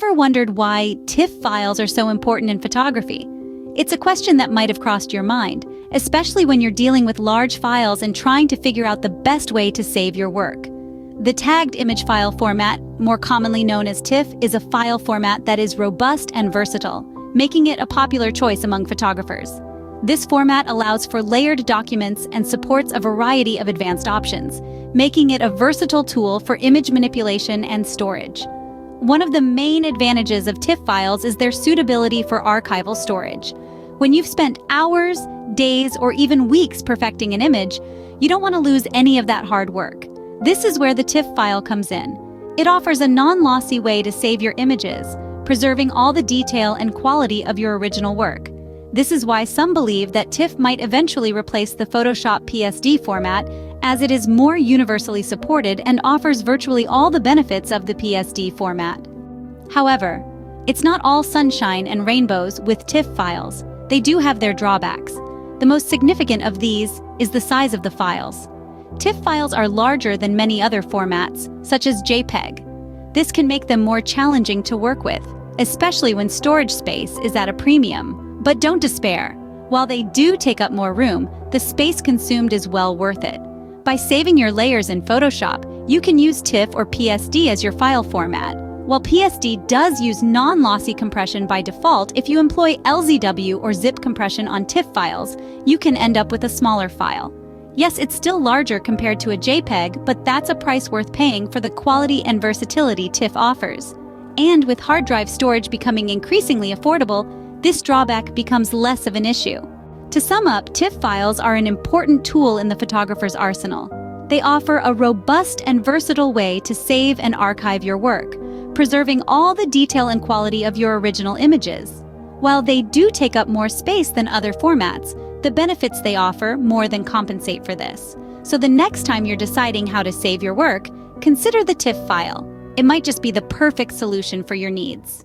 ever wondered why TIFF files are so important in photography? It's a question that might have crossed your mind, especially when you're dealing with large files and trying to figure out the best way to save your work. The tagged image file format, more commonly known as TIFF, is a file format that is robust and versatile, making it a popular choice among photographers. This format allows for layered documents and supports a variety of advanced options, making it a versatile tool for image manipulation and storage. One of the main advantages of TIFF files is their suitability for archival storage. When you've spent hours, days, or even weeks perfecting an image, you don't want to lose any of that hard work. This is where the TIFF file comes in. It offers a non-lossy way to save your images, preserving all the detail and quality of your original work. This is why some believe that TIFF might eventually replace the Photoshop PSD format, as it is more universally supported and offers virtually all the benefits of the PSD format. However, it's not all sunshine and rainbows with TIFF files. They do have their drawbacks. The most significant of these is the size of the files. TIFF files are larger than many other formats, such as JPEG. This can make them more challenging to work with, especially when storage space is at a premium. But don't despair. While they do take up more room, the space consumed is well worth it. By saving your layers in Photoshop, you can use TIFF or PSD as your file format. While PSD does use non-lossy compression by default, if you employ LZW or zip compression on TIFF files, you can end up with a smaller file. Yes, it's still larger compared to a JPEG, but that's a price worth paying for the quality and versatility TIFF offers. And with hard drive storage becoming increasingly affordable, this drawback becomes less of an issue. To sum up, TIFF files are an important tool in the photographer's arsenal. They offer a robust and versatile way to save and archive your work, preserving all the detail and quality of your original images. While they do take up more space than other formats, the benefits they offer more than compensate for this. So the next time you're deciding how to save your work, consider the TIFF file. It might just be the perfect solution for your needs.